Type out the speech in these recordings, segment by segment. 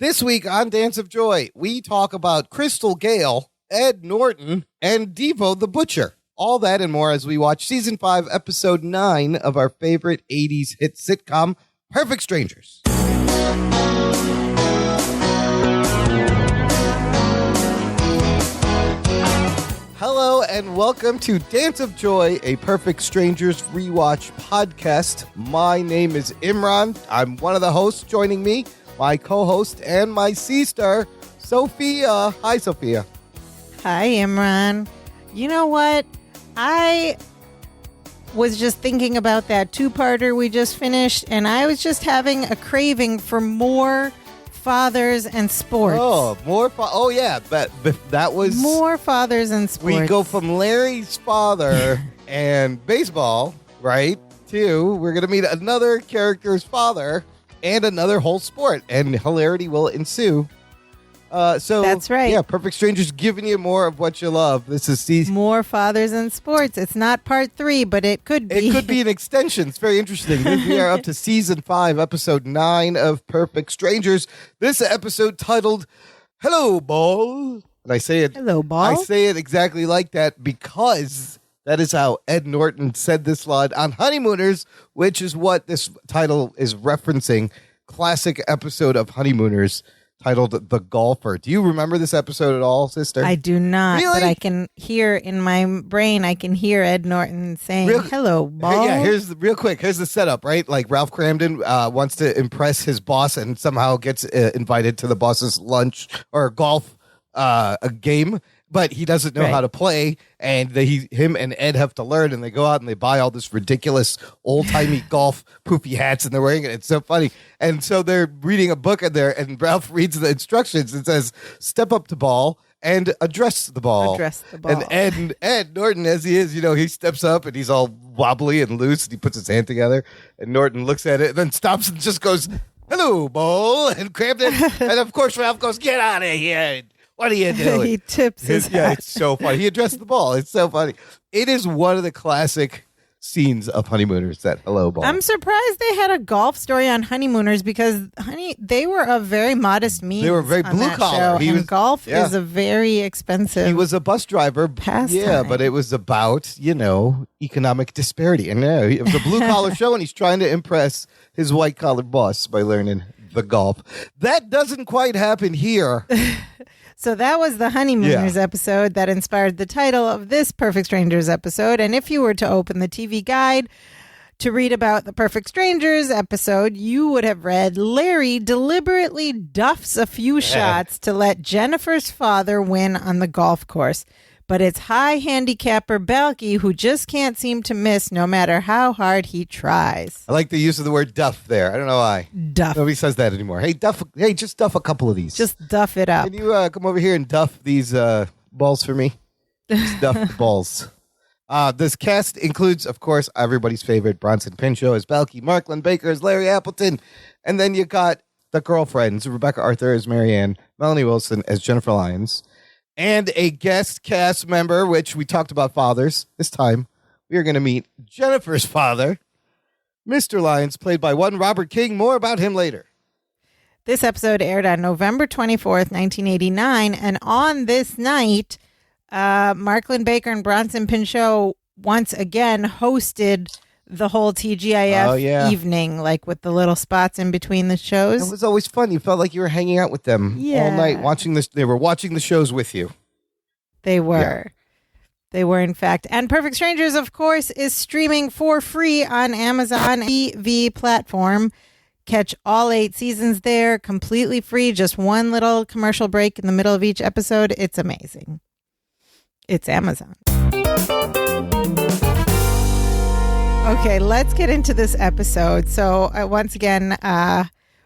This week on Dance of Joy, we talk about Crystal Gayle, Ed Norton, and Devo the Butcher. All that and more as we watch Season 5, Episode 9 of our favorite 80s hit sitcom, Perfect Strangers. Hello and welcome to Dance of Joy, a Perfect Strangers rewatch podcast. My name is Imran. I'm one of the hosts. Joining me, my co-host and my sister, Sophia. Hi, Sophia. Hi, Imran. You know what? I was just thinking about that two-parter we just finished, and I was just having a craving for more fathers and sports. Oh, yeah, but that was... More fathers and sports. We go from Larry's father and baseball, right, to we're going to meet another character's father and another whole sport, and hilarity will ensue. So that's right. Yeah, Perfect Strangers giving you more of what you love. This is more fathers and sports. It's not part 3, but it could be. It could be an extension. It's very interesting. We are up to Season 5, Episode 9 of Perfect Strangers. This episode titled "Hello, Ball," and I say it. Hello, Ball. I say it exactly like that because that is how Ed Norton said this line on Honeymooners, which is what this title is referencing. Classic episode of Honeymooners, titled The Golfer. Do you remember this episode at all, sister? I do not, really? But I can hear in my brain, I can hear Ed Norton saying, hello, Ball. Yeah, here's the setup, right? Like Ralph Cramden wants to impress his boss and somehow gets invited to the boss's lunch or golf game, but he doesn't know how to play, and him and Ed have to learn, and they go out and they buy all this ridiculous old-timey golf poofy hats, and they're wearing it. It's so funny. And so they're reading a book in there, and Ralph reads the instructions. It says, step up to ball and address the ball. Address the ball. And Ed Norton, as he is, he steps up, and he's all wobbly and loose, and he puts his hand together, and Norton looks at it, and then stops and just goes, hello, ball, and Cramden. And, of course, Ralph goes, get out of here. What are you doing? He tips his hat. Yeah, it's so funny. He addressed the ball. It's so funny. It is one of the classic scenes of Honeymooners, that hello ball. I'm surprised they had a golf story on Honeymooners because, they were of very modest means. They were very blue collar. Golf is a very expensive. He was a bus driver. Pastime. Yeah, but it was about, economic disparity. And it was a blue collar show, and he's trying to impress his white collar boss by learning the golf. That doesn't quite happen here. So that was the Honeymooners episode that inspired the title of this Perfect Strangers episode. And if you were to open the TV guide to read about the Perfect Strangers episode, you would have read Larry deliberately duffs a few shots to let Jennifer's father win on the golf course. But it's high handicapper Balky who just can't seem to miss no matter how hard he tries. I like the use of the word duff there. I don't know why. Duff. Nobody says that anymore. Hey, just duff a couple of these. Just duff it up. Can you come over here and duff these balls for me? Just duff the balls. This cast includes, of course, everybody's favorite Bronson Pinchot as Balky, Marklin Baker as Larry Appleton, and then you got the girlfriends, Rebecca Arthur as Marianne, Melanie Wilson as Jennifer Lyons, and a guest cast member, which we talked about fathers. This time, we are going to meet Jennifer's father, Mr. Lyons, played by one Robert King. More about him later. This episode aired on November 24th, 1989, and on this night, Marklin Baker and Bronson Pinchot once again hosted the whole TGIF evening, like with the little spots in between the shows. It was always fun. You felt like you were hanging out with them all night, watching this. They were watching the shows with you. They were. Yeah. They were, in fact. And Perfect Strangers, of course, is streaming for free on Amazon TV platform. Catch all 8 seasons there, completely free. Just one little commercial break in the middle of each episode. It's amazing. It's Amazon. Okay, let's get into this episode. So once again,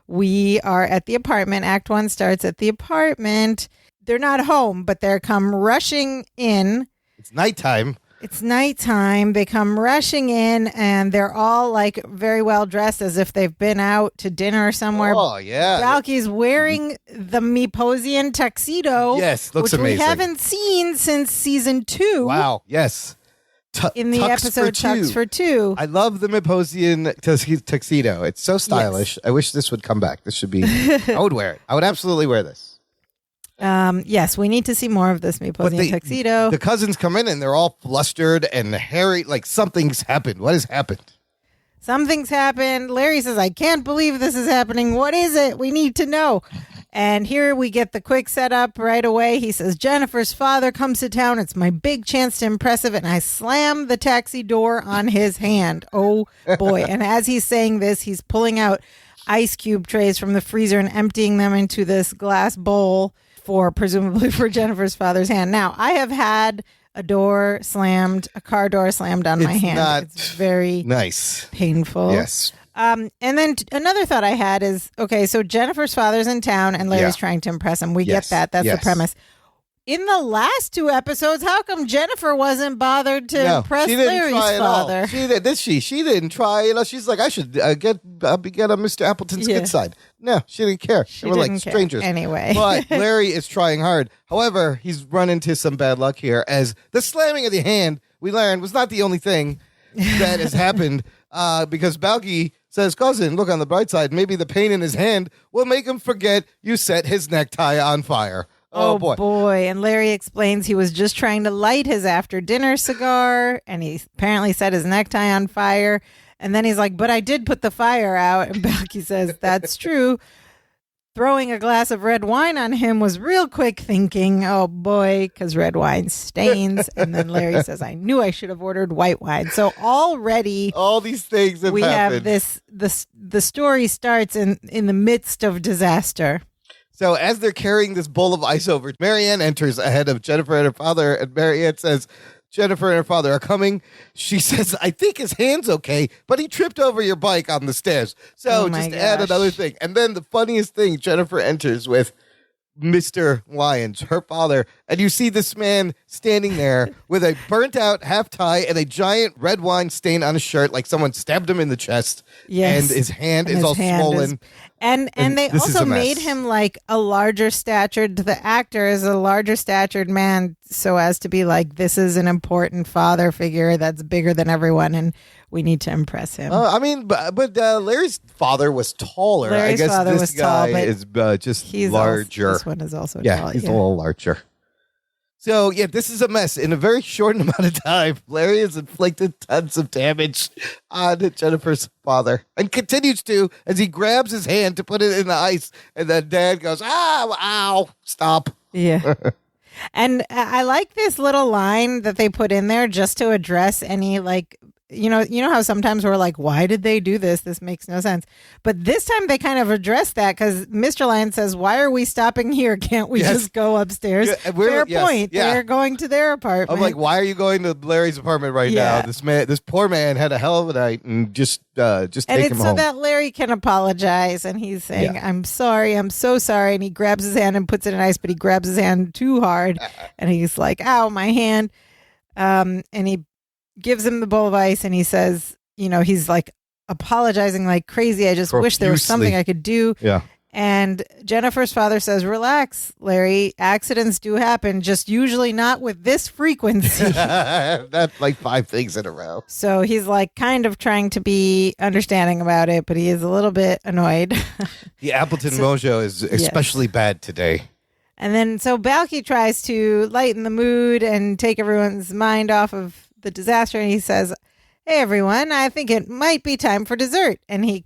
we are at the apartment. Act 1 starts at the apartment. They're not home, but they're come rushing in. It's nighttime. They come rushing in, and they're all like very well dressed as if they've been out to dinner somewhere. Oh, yeah. Balky's wearing the Meposian tuxedo. Yes, looks which amazing. We haven't seen since season 2. Wow, yes. in the episode Tux for Two. I love the Myposian tuxedo. It's so stylish. Yes. I wish this would come back. This should be, I would wear it. I would absolutely wear this. Yes, we need to see more of this Myposian tuxedo. The cousins come in and they're all flustered and hairy, like something's happened. What has happened? Something's happened. Larry says, I can't believe this is happening. What is it? We need to know. And here we get the quick setup right away. He says, Jennifer's father comes to town. It's my big chance to impress him. And I slam the taxi door on his hand. Oh, boy. And as he's saying this, he's pulling out ice cube trays from the freezer and emptying them into this glass bowl presumably for Jennifer's father's hand. Now, I have had a car door slammed on my hand. It's very nice, painful. Yes. And then another thought I had is, okay, so Jennifer's father's in town and Larry's trying to impress him. We get that. That's the premise. In the last 2 episodes, how come Jennifer wasn't bothered to impress Larry's father? She didn't try. She's like, I should get on Mr. Appleton's good side. No, she didn't care. We're like strangers anyway. But Larry is trying hard. However, he's run into some bad luck here, as the slamming of the hand, we learned, was not the only thing that has happened. Because Balky says, cousin, look on the bright side. Maybe the pain in his hand will make him forget you set his necktie on fire. Oh, boy. And Larry explains he was just trying to light his after-dinner cigar, and he apparently set his necktie on fire. And then he's like, but I did put the fire out. And Balky says, that's true. Throwing a glass of red wine on him was real quick thinking, oh, boy, because red wine stains. And then Larry says, I knew I should have ordered white wine. So already all these things have happened. Have the story starts in the midst of disaster. So as they're carrying this bowl of ice over, Marianne enters ahead of Jennifer and her father, and Marianne says, Jennifer and her father are coming. She says, I think his hand's okay, but he tripped over your bike on the stairs. So add another thing. And then the funniest thing, Jennifer enters with Mr. Lyons, her father, and you see this man standing there with a burnt out half tie and a giant red wine stain on his shirt, like someone stabbed him in the chest. Yes. And his hand is all swollen. And they also made him like a larger statured, the actor is a larger statured man, so as to be like, this is an important father figure that's bigger than everyone, and we need to impress him. But Larry's father was taller. Larry's I guess father this was guy tall, is just larger. This one is also tall. Yeah, he's a little larger. So, this is a mess. In a very short amount of time, Larry has inflicted tons of damage on Jennifer's father and continues to as he grabs his hand to put it in the ice. And then Dad goes, ow, stop. Yeah. And I like this little line that they put in there just to address any you know how sometimes we're like, why did they do this? This makes no sense. But this time they kind of address that because Mr. Lyons says, why are we stopping here? Can't we just go upstairs? Yeah, Fair point. Yeah. They're going to their apartment. I'm like, why are you going to Larry's apartment right now? This poor man had a hell of a night, and just take him home. So that Larry can apologize, and he's saying, I'm sorry, I'm so sorry. And he grabs his hand and puts it in ice, but he grabs his hand too hard. And he's like, ow, my hand. And he gives him the bowl of ice, and he says, he's like apologizing like crazy. I just wish there was something I could do. Yeah. And Jennifer's father says, relax, Larry. Accidents do happen, just usually not with this frequency. That's like 5 things in a row. So he's like kind of trying to be understanding about it, but he is a little bit annoyed. The Appleton mojo is especially bad today. And then so Balky tries to lighten the mood and take everyone's mind off of the disaster, and he says, hey everyone, I think it might be time for dessert. And he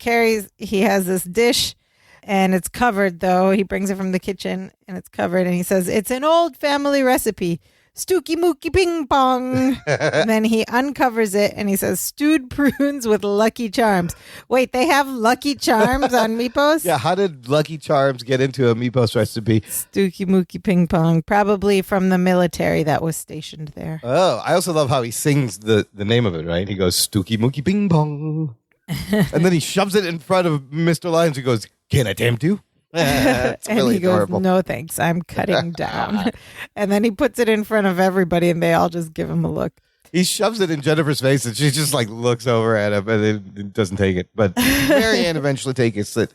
has this dish, and it's covered though. He brings it from the kitchen and it's covered, and he says, it's an old family recipe, Stooky Mookie Ping Pong. And then he uncovers it and he says, stewed prunes with Lucky Charms. Wait, they have Lucky Charms on Meepos? Yeah, how did Lucky Charms get into a Meepos recipe? Stooky Mookie Ping Pong, probably from the military that was stationed there. Oh, I also love how he sings the name of it, right? He goes, Stooky Mookie Ping Pong. And then he shoves it in front of Mr. Lyons and goes, can I tempt you? It's and really he goes, adorable. no thanks, I'm cutting down. And then he puts it in front of everybody, and they all just give him a look. He shoves it in Jennifer's face, and she just like looks over at him and it doesn't take it. But Marianne eventually takes it.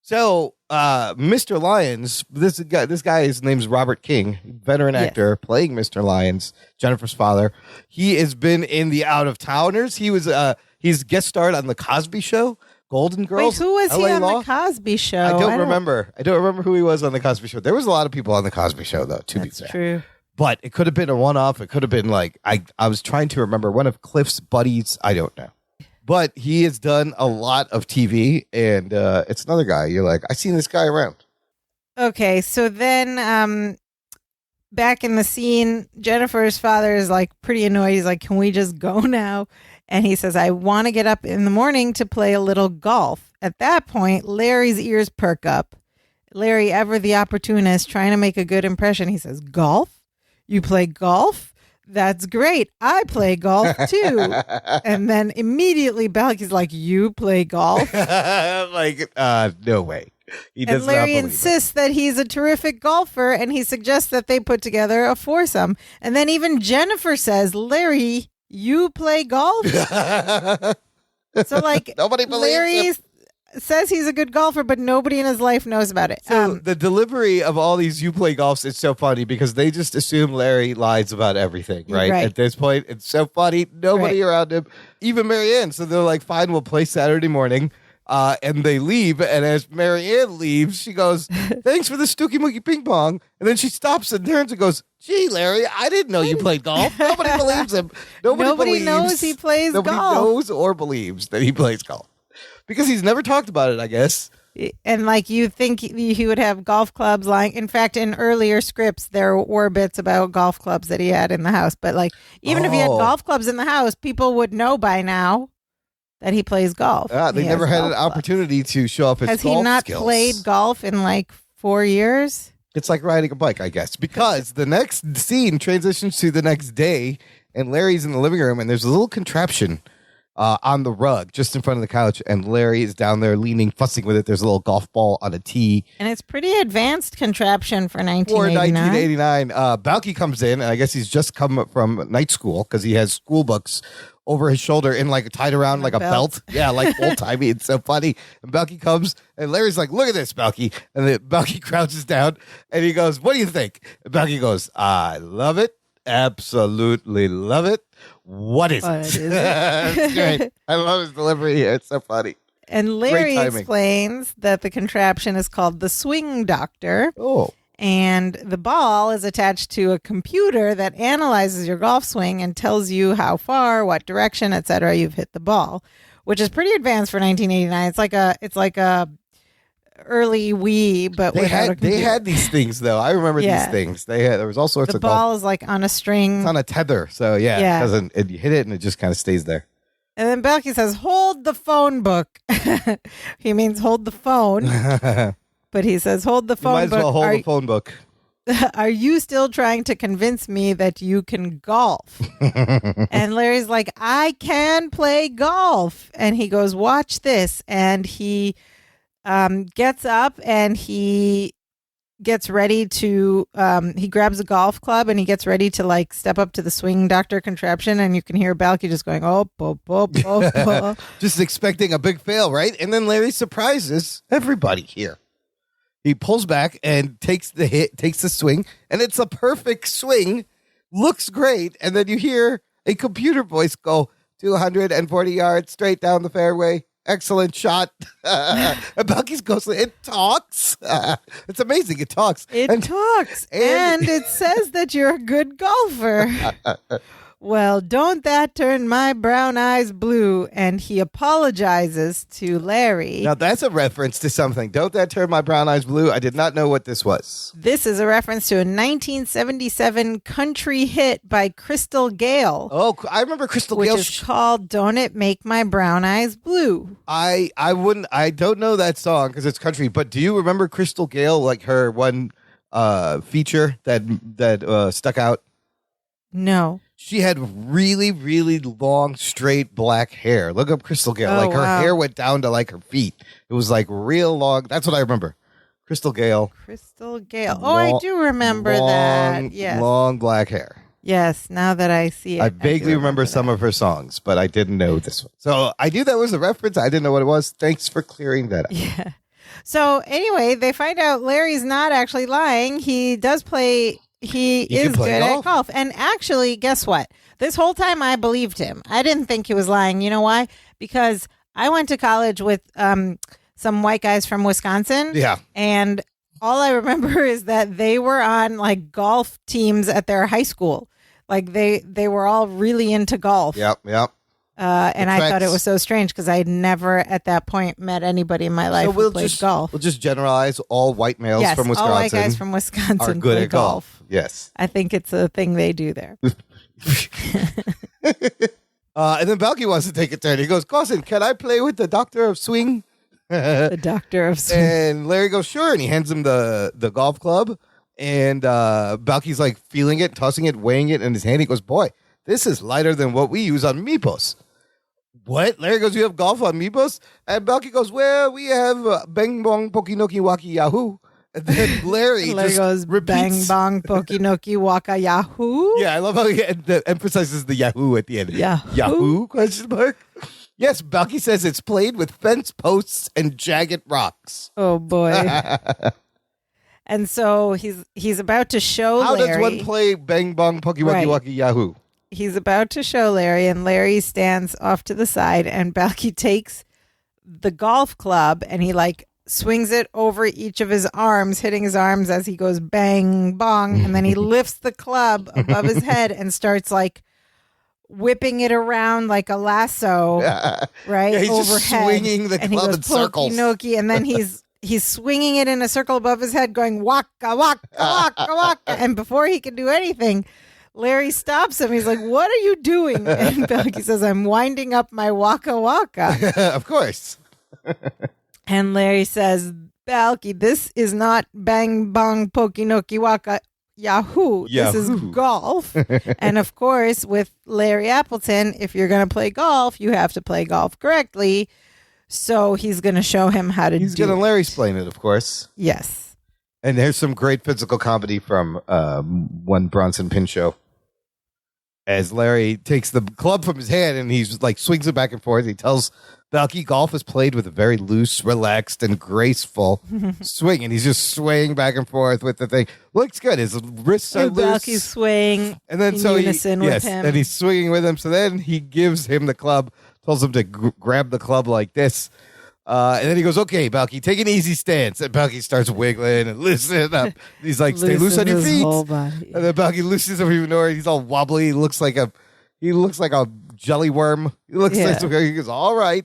So, Mr. Lyons, this guy, his name's Robert King, veteran actor playing Mr. Lyons, Jennifer's father. He has been in the Out of Towners. He's guest starred on the Cosby Show, Golden Girls. Wait, who was LA he on Law? the Cosby Show? I don't remember. I don't remember who he was on the Cosby Show. There was a lot of people on the Cosby Show, though. To be fair, true. But it could have been a one-off. It could have been like I was trying to remember one of Cliff's buddies. I don't know. But he has done a lot of TV, and it's another guy. You're like, I've seen this guy around. Okay, so then back in the scene, Jennifer's father is like pretty annoyed. He's like, can we just go now? And he says, I want to get up in the morning to play a little golf. At that point, Larry's ears perk up. Larry, ever the opportunist, trying to make a good impression. He says, golf? You play golf? That's great. I play golf too. And then immediately Balky's like, you play golf? No way. He does and Larry not insists that he's a terrific golfer, and he suggests that they put together a foursome. And then even Jennifer says, Larry, you play golf? So like nobody believes Larry him. says he's a good golfer, but nobody in his life knows about it. So the delivery of all these "you play golfs" is so funny because they just assume Larry lies about everything, right? At this point, it's so funny. Nobody around him, even Marianne. So they're like, "Fine, we'll play Saturday morning," and they leave. And as Marianne leaves, she goes, "Thanks for the Stooky Mookie Ping Pong," and then she stops and turns and goes, "Gee, Larry, I didn't know you played golf." Nobody believes him. Nobody knows he plays golf. Nobody knows or believes that he plays golf. Because he's never talked about it, I guess. And like you think he would have golf clubs lying. In fact, in earlier scripts, there were bits about golf clubs that he had in the house. But like, even if he had golf clubs in the house, people would know by now that he plays golf. They never had an opportunity to show off his golf skills. Has he not played golf in like 4 years? It's like riding a bike, I guess. Because the next scene transitions to the next day, and Larry's in the living room, and there's a little contraption on the rug just in front of the couch, and Larry is down there leaning, fussing with it. There's a little golf ball on a tee. And it's pretty advanced contraption for 1989. For 1989. Balky comes in, and I guess he's just come from night school because he has school books over his shoulder and like tied around like a belt. Yeah, like old-timey. It's so funny. And Balky comes, and Larry's like, look at this, Balky. And then Balky crouches down, and he goes, what do you think? And Balky goes, I love it. Absolutely love it. What is it? It's great. I love his delivery here. It's so funny. And Larry explains that the contraption is called the Swing Doctor. Oh. And the ball is attached to a computer that analyzes your golf swing and tells you how far, what direction, etc. you've hit the ball, which is pretty advanced for 1989. It's like a early Wii, but they had these things though. I remember these things. There was all sorts of golf. The ball is like on a string. It's on a tether. So yeah. You hit it and it just kind of stays there. And then Balky says, hold the phone book. He means hold the phone. But he says, hold the phone book. You might as well hold the phone book. Are you still trying to convince me that you can golf? And Larry's like, I can play golf. And he goes, watch this. And he gets up and he gets ready to he grabs a golf club and he gets ready to like step up to the Swing Doctor contraption, and you can hear Balky just going oh. Just expecting a big fail, right? And then Larry surprises everybody here. He pulls back and takes the swing, and it's a perfect swing, looks great, and then you hear a computer voice go 240 yards straight down the fairway. Excellent shot. And Balky's ghostly. It talks. It's amazing. It talks. It talks. And it says that you're a good golfer. Well, don't that turn my brown eyes blue? And he apologizes to Larry. Now, that's a reference to something. Don't that turn my brown eyes blue? I did not know what this was. This is a reference to a 1977 country hit by Crystal Gayle. Oh, I remember Crystal Gayle. Which is called Don't It Make My Brown Eyes Blue. I don't know that song because it's country, but do you remember Crystal Gayle, like her one feature that stuck out? No. She had really, really long, straight black hair. Look up Crystal Gayle. Her hair went down to like her feet. It was like real long. That's what I remember. Crystal Gayle. I do remember that. Yes. Long black hair. Yes, now that I see it. I vaguely remember some of her songs, but I didn't know this one. So I knew that was a reference. I didn't know what it was. Thanks for clearing that up. Yeah. So anyway, they find out Larry's not actually lying. He does play. He is play good golf. at golf. And actually, guess what? This whole time I believed him. I didn't think he was lying. You know why? Because I went to college with some white guys from Wisconsin. Yeah. And all I remember is that they were on like golf teams at their high school. Like they were all really into golf. Yep. And I thought it was so strange because I had never at that point met anybody in my life who played golf. We'll just generalize all white males from Wisconsin. All white guys from Wisconsin are good at golf. Yes. I think it's a thing they do there. And then Balky wants to take a turn. He goes, Cousin, can I play with the Doctor of Swing? The Doctor of Swing. And Larry goes, sure. And he hands him the golf club. And Balky's like feeling it, tossing it, weighing it in his hand. He goes, boy, this is lighter than what we use on Meepos. What? Larry goes, you have golf on Meepos? And Balky goes, well, we have Bang Bong Pokinoki Waki Yahoo. And then Larry just goes, repeats. Bang Bong Pokinoki Waka Yahoo. Yeah, I love how he emphasizes the Yahoo at the end. Yahoo? Question mark. Yes, Balky says it's played with fence posts and jagged rocks. Oh, boy. And so he's about to show How Larry. does one play Bang Bong Pokey Waki Waki Yahoo? He's about to show Larry, and Larry stands off to the side, and Balky takes the golf club, and he like swings it over each of his arms, hitting his arms as he goes bang, bong, and then he lifts the club above his head and starts like whipping it around like a lasso, right? Yeah, he's overhead. just swinging the and he club goes, in circles. Pokey-noki, and then he's swinging it in a circle above his head, going waka, waka, waka, waka. And before he can do anything, Larry stops him. He's like, what are you doing? And Balky says, I'm winding up my waka waka. Of course. And Larry says, Balky, this is not bang bong pokinoki waka Yahoo. This is golf. And of course, with Larry Appleton, if you're going to play golf, you have to play golf correctly. So he's going to show him how to do it. He's going to Larry explain it, of course. Yes. And there's some great physical comedy from one Bronson Pin show. As Larry takes the club from his hand and he's like swings it back and forth. He tells Balky golf is played with a very loose, relaxed, and graceful swing. And he's just swaying back and forth with the thing. Looks good. His wrists are And loose. Balky's swaying And then in so unison with him. And he's swinging with him. So then he gives him the club, tells him to grab the club like this. And then he goes, okay, Balky, take an easy stance. And Balky starts wiggling and loosening up. He's like, stay loose on your feet. And then Balky loosens up even more. He's all wobbly. He looks like a jelly worm. He looks like he goes, all right.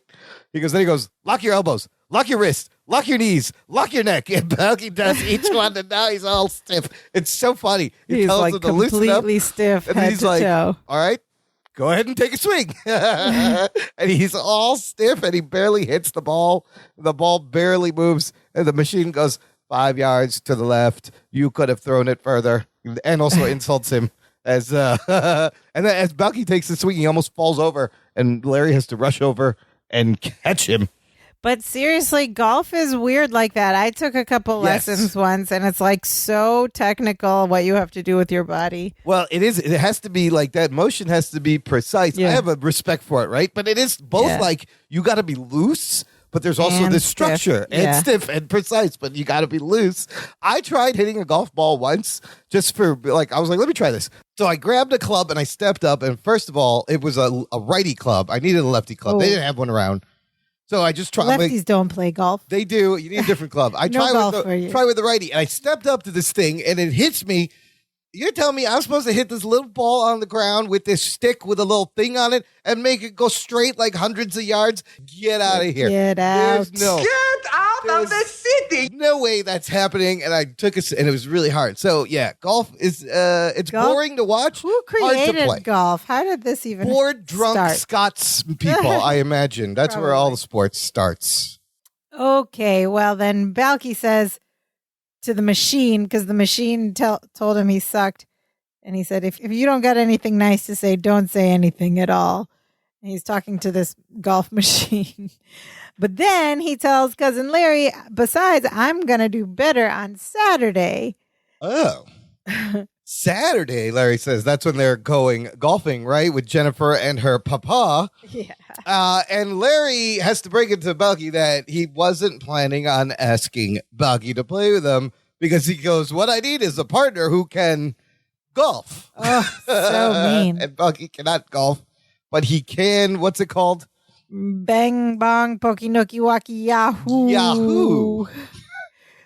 Then he goes, lock your elbows, lock your wrist, lock your knees, lock your neck. And Balky does each one, and now he's all stiff. It's so funny. He's tells like him to loosen up. completely stiff, And head he's to like, toe. all right, go ahead and take a swing. And he's all stiff and he barely hits the ball. The ball barely moves. And the machine goes 5 yards to the left. You could have thrown it further. And also insults him. And then as Balky takes the swing, he almost falls over. And Larry has to rush over and catch him. But seriously, golf is weird like that. I took a couple lessons once, and it's like so technical what you have to do with your body. Well, it is. It has to be like that. Motion has to be precise. Yeah. I have a respect for it, right? But it is both like you got to be loose, but there's also And this stiff. structure and stiff and precise, but you got to be loose. I tried hitting a golf ball once just for like, I was like, let me try this. So I grabbed a club and I stepped up. And first of all, it was a righty club. I needed a lefty club. They didn't have one around. So I just tried. Lefties don't play golf. They do. You need a different club. I try with the righty, and I stepped up to this thing, and it hits me. You're telling me I'm supposed to hit this little ball on the ground with this stick with a little thing on it and make it go straight like hundreds of yards? Get out of here. Get out. Get out of the city. No way that's happening. And I took and it was really hard. So yeah, golf is it's boring to watch. Who hard to play. created golf? How did this even Bored, drunk start? Scots people, I imagine. That's where all the sports starts. Okay, well then Balky says to the machine, because the machine told him he sucked, and he said, if you don't got anything nice to say, don't say anything at all. And he's talking to this golf machine. But then he tells Cousin Larry, besides, I'm going to do better on Saturday. Oh. Saturday, Larry says that's when they're going golfing, right? With Jennifer and her papa. Yeah. And Larry has to break it to Balky that he wasn't planning on asking Balky to play with him because he goes, what I need is a partner who can golf. Oh, so mean. And Balky cannot golf, but he can, what's it called? Bang, bong, pokey, nookie, walkie, yahoo. Yahoo.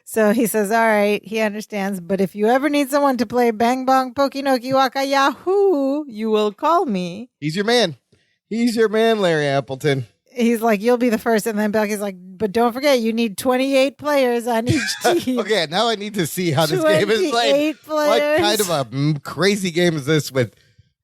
So he says, all right, he understands. But if you ever need someone to play bang, bong, pokey, nookie, waka, yahoo, you will call me. He's your man. He's your man, Larry Appleton. He's like, you'll be the first. And then Balky's like, but don't forget, you need 28 players on each team. Okay, now I need to see how this game is played. 28 players. What kind of a crazy game is this with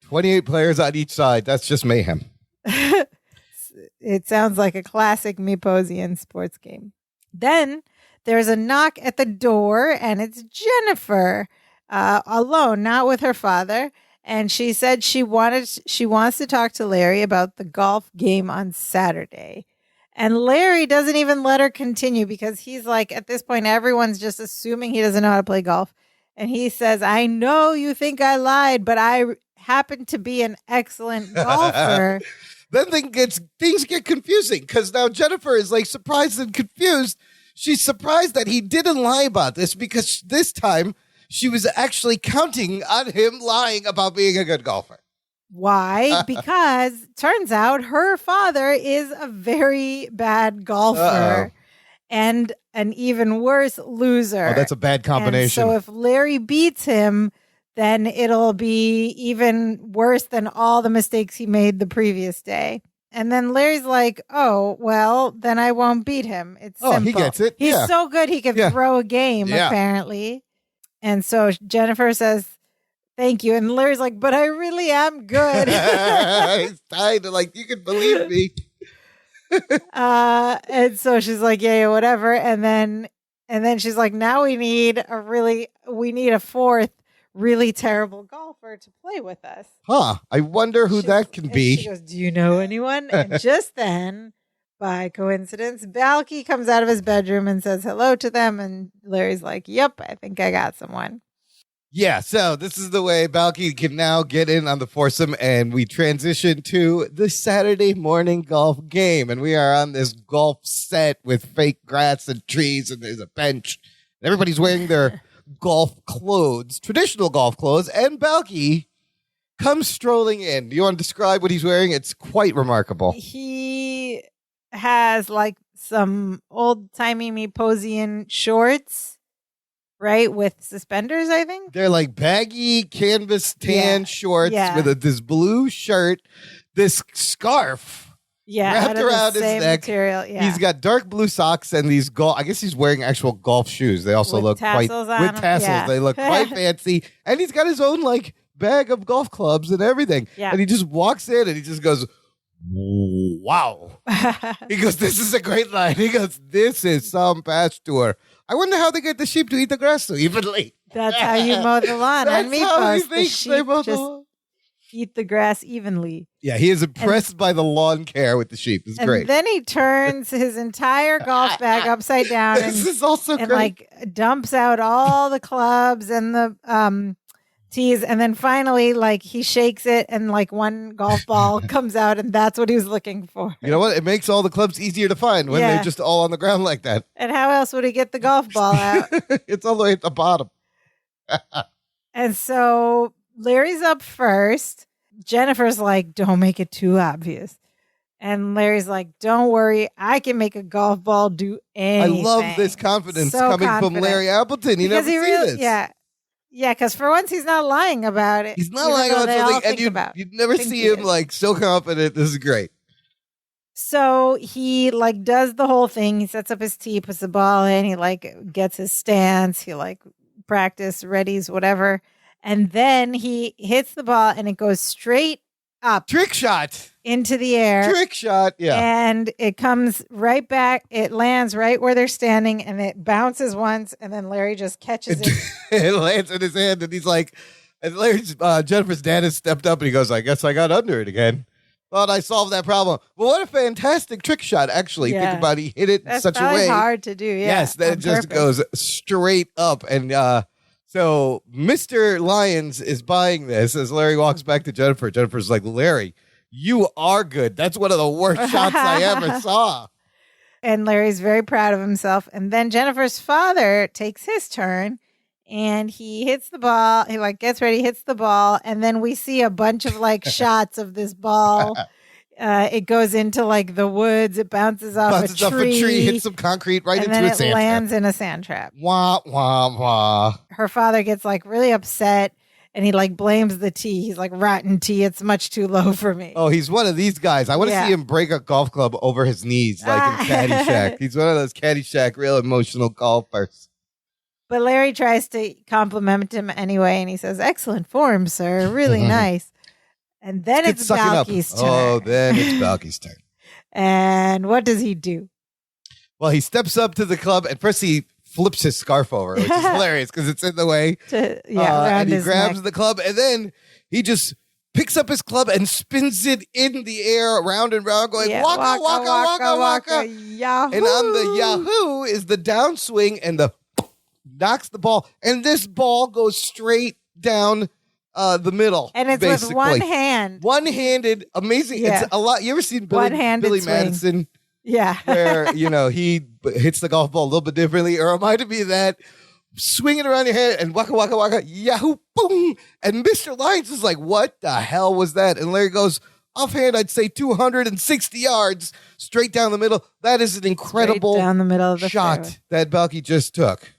28 players on each side? That's just mayhem. It sounds like a classic Meposian sports game. Then there's a knock at the door, and it's Jennifer alone, not with her father. And she said she wants to talk to Larry about the golf game on Saturday. And Larry doesn't even let her continue because he's like, at this point, everyone's just assuming he doesn't know how to play golf. And he says, I know you think I lied, but I happen to be an excellent golfer. Then things get confusing because now Jennifer is like surprised and confused. She's surprised that he didn't lie about this because this time she was actually counting on him lying about being a good golfer. Why? Because turns out her father is a very bad golfer and an even worse loser. Oh, that's a bad combination. And so if Larry beats him, then it'll be even worse than all the mistakes he made the previous day. And then Larry's like, oh, well, then I won't beat him. It's simple. He gets it. He's so good he can throw a game, apparently. And so Jennifer says, thank you. And Larry's like, but I really am good. He's tied to like, you can believe me. And so she's like, yeah, whatever. And then she's like, now we need a fourth really terrible golfer to play with us. Huh. I wonder who that can be. She goes, do you know anyone? And just then, by coincidence, Balky comes out of his bedroom and says hello to them. And Larry's like, yep, I think I got someone. Yeah, so this is the way Balky can now get in on the foursome, and we transition to the Saturday morning golf game. And we are on this golf set with fake grass and trees, and there's a bench. Everybody's wearing their golf clothes, traditional golf clothes, and Balky comes strolling in. Do you want to describe what he's wearing? It's quite remarkable. He has like some old-timey Meposian shorts, right, with suspenders, I think. They're like baggy canvas tan shorts with this blue shirt, this scarf. Wrapped around his neck. Material, He's got dark blue socks and these I guess he's wearing actual golf shoes. They also look quite with tassels. Yeah. They look quite fancy. And he's got his own like bag of golf clubs and everything. Yeah. And he just walks in and he just goes, wow. He goes, this is a great line. He goes, this is some pasture. I wonder how they get the sheep to eat the grass so evenly. That's how you mow the lawn. That's on how he the thinks sheep they mow the just lawn. Eat the grass evenly. Yeah, he is impressed by the lawn care with the sheep. It's great. And then he turns his entire golf bag upside down this is also and great. like dumps out all the clubs and the tees. And then finally, like he shakes it and like one golf ball comes out, and that's what he was looking for. You know what? It makes all the clubs easier to find when they're just all on the ground like that. And how else would he get the golf ball out? It's all the way at the bottom. And so Larry's up first. Jennifer's like, don't make it too obvious. And Larry's like, don't worry, I can make a golf ball do anything. I love this confidence coming from Larry Appleton. You never see this. Yeah, because for once he's not lying about it. He's not lying about something, and you'd never see him like so confident. This is great. So he like does the whole thing. He sets up his tee, puts the ball in. He like gets his stance. He like practice, readies, whatever. And then he hits the ball and it goes straight up. Trick shot. Into the air. Trick shot, yeah. And it comes right back. It lands right where they're standing and it bounces once and then Larry just catches it. It lands in his hand and he's like, and Larry's, Jennifer's dad has stepped up and he goes, I guess I got under it again. Thought I solved that problem. Well, what a fantastic trick shot, actually. Think about it. He hit it in such a way. That's hard to do, yeah. Yes, that it just goes straight up and, So Mr. Lyons is buying this as Larry walks back to Jennifer. Jennifer's like, Larry, you are good. That's one of the worst shots I ever saw. And Larry's very proud of himself. And then Jennifer's father takes his turn and he hits the ball. He gets ready, hits the ball. And then we see a bunch of shots of this ball. It goes into the woods. It bounces off a tree. Hits some concrete right into a sand trap. And then it lands in a sand trap. Wah, wah, wah. Her father gets really upset. And he blames the tee. He's like, rotten tee. It's much too low for me. Oh, he's one of these guys. I want to see him break a golf club over his knees like in Caddyshack. He's one of those Caddyshack, real emotional golfers. But Larry tries to compliment him anyway. And he says, excellent form, sir. Really nice. And then it's Balky's turn. Oh, then it's Balky's turn. And what does he do? Well, he steps up to the club and first he flips his scarf over, which is hilarious because it's in the way. And he grabs the club and then he just picks up his club and spins it in the air around and round going waka, waka, waka, waka. Yahoo! And on the Yahoo is the downswing and the knocks the ball. And this ball goes straight down the middle. And it's basically. With one hand. One-handed, amazing. Yeah. It's a lot. You ever seen Billy Madison? Yeah. Where, he hits the golf ball a little bit differently. It reminded me of that. Swinging around your head and waka, waka, waka, yahoo, boom. And Mr. Lyons is like, what the hell was that? And Larry goes, offhand, I'd say 260 yards straight down the middle. That is an incredible down the middle of the shot fairway that Balky just took.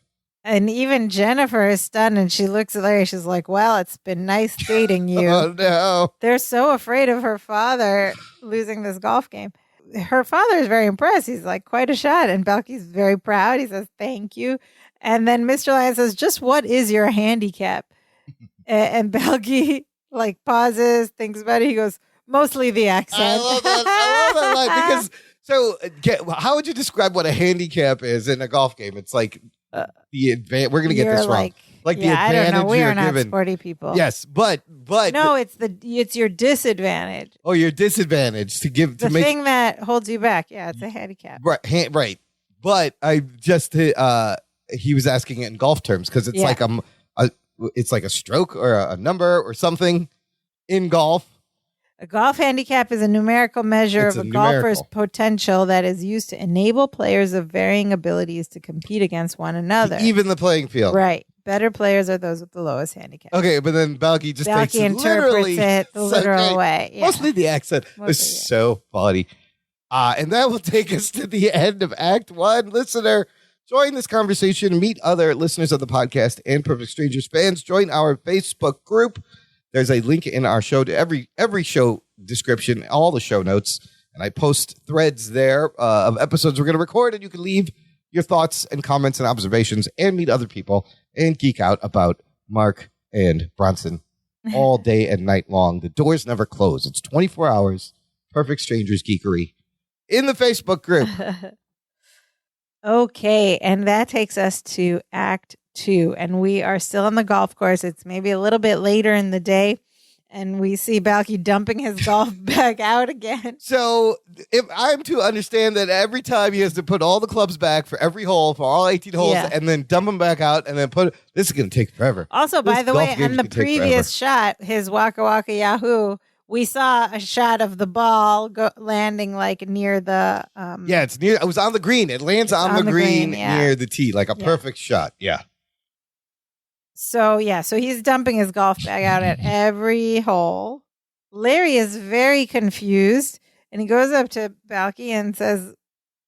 And even Jennifer is stunned and she looks at Larry. She's like, well, it's been nice dating you. Oh, no. They're so afraid of her father losing this golf game. Her father is very impressed. He's like, quite a shot. And Balky's very proud. He says, thank you. And then Mr. Lyons says, just what is your handicap? And Balky pauses, thinks about it. He goes, mostly the accent. I love that line because how would you describe what a handicap is in a golf game? It's like we're going to get this wrong. The advantage I don't know. We are not given. Sporty people. Yes, but no, it's your disadvantage. Oh, your disadvantage to give the thing that holds you back. Yeah, it's a handicap. Right, right. But I just he was asking it in golf terms because it's it's like a stroke or a number or something in golf. A golf handicap is a numerical measure of a golfer's potential that is used to enable players of varying abilities to compete against one another. Even the playing field. Right. Better players are those with the lowest handicap. Okay, but then Balky just takes it literally it the literal way. Yeah. Mostly the accent. It's so funny. And that will take us to the end of Act 1. Listener, join this conversation. Meet other listeners of the podcast and Perfect Strangers fans. Join our Facebook group. There's a link in our show to every show description, all the show notes. And I post threads there of episodes we're going to record. And you can leave your thoughts and comments and observations and meet other people and geek out about Mark and Bronson all day and night long. The doors never close. It's 24 hours. Perfect Strangers geekery in the Facebook group. Okay. And that takes us to Act 2. And we are still on the golf course. It's maybe a little bit later in the day. And we see Balky dumping his golf bag out again. So if I'm to understand that every time he has to put all the clubs back for every hole, for all 18 holes, and then dump them back out and then this is going to take forever. Also, by the way, on the previous shot, his Waka Waka Yahoo, we saw a shot of the ball landing near the... it's near. It was on the green. It lands on the green near the tee, like a perfect shot. Yeah. So he's dumping his golf bag out at every hole. Larry is very confused, and he goes up to Balky and says,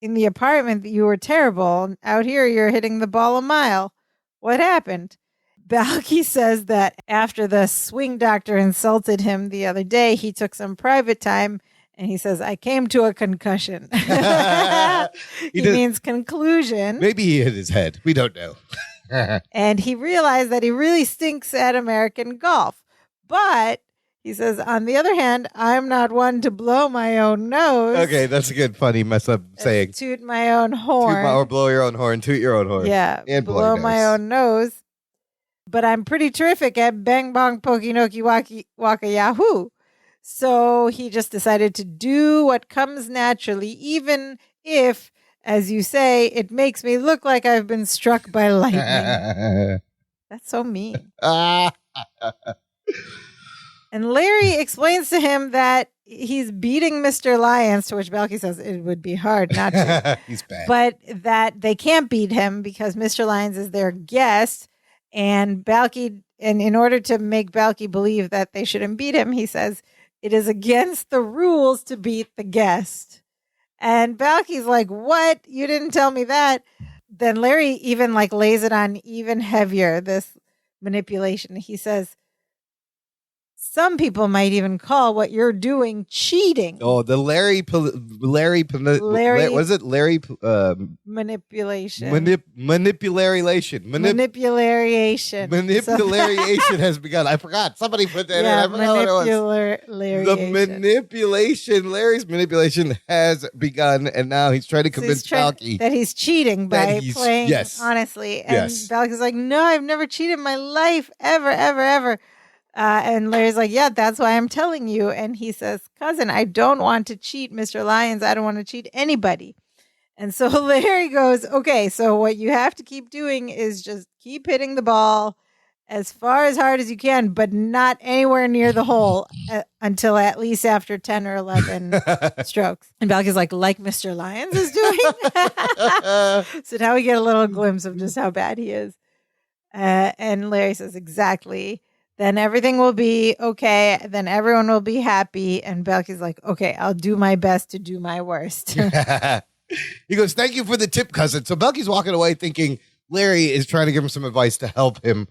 in the apartment, you were terrible. Out here, you're hitting the ball a mile. What happened? Balky says that after the swing doctor insulted him the other day, he took some private time, and he says, I came to a concussion. He means conclusion. Maybe he hit his head. We don't know. And he realized that he really stinks at American golf. But he says, on the other hand, I'm not one to blow my own nose. Okay, that's a good, funny mess up saying. Toot my own horn. Or blow your own horn, toot your own horn. Yeah, and blow my own nose. But I'm pretty terrific at bang bong pokey noki waka yahoo. So he just decided to do what comes naturally, even if, as you say, it makes me look like I've been struck by lightning. That's so mean. Ah. And Larry explains to him that he's beating Mr. Lyons, to which Balky says it would be hard not to. He's bad. But that they can't beat him because Mr. Lyons is their guest. And Balky, and in order to make Balky believe that they shouldn't beat him, he says, it is against the rules to beat the guest. And Balky's like, what? You didn't tell me that. Then Larry even like lays it on even heavier, this manipulation. He says, some people might even call what you're doing cheating. Oh, the Larry, what is it? Larry Manipulation. Manipulation. Manipulation has begun. I forgot. Somebody put that in. I forgot what it was. The manipulation, Larry's manipulation has begun, and now he's trying to convince Balky that he's cheating by playing honestly. And Balky's like, no, I've never cheated in my life, ever, ever, ever. And Larry's like, yeah, that's why I'm telling you. And he says, cousin, I don't want to cheat Mr. Lyons. I don't want to cheat anybody. And so Larry goes, okay, so what you have to keep doing is just keep hitting the ball as far as hard as you can, but not anywhere near the hole until at least after 10 or 11 strokes. And Balky's like Mr. Lyons is doing. So now we get a little glimpse of just how bad he is. And Larry says, exactly. Then everything will be okay. Then everyone will be happy. And Balky's like, okay, I'll do my best to do my worst. He goes, thank you for the tip, cousin. So Balky's walking away thinking Larry is trying to give him some advice to help him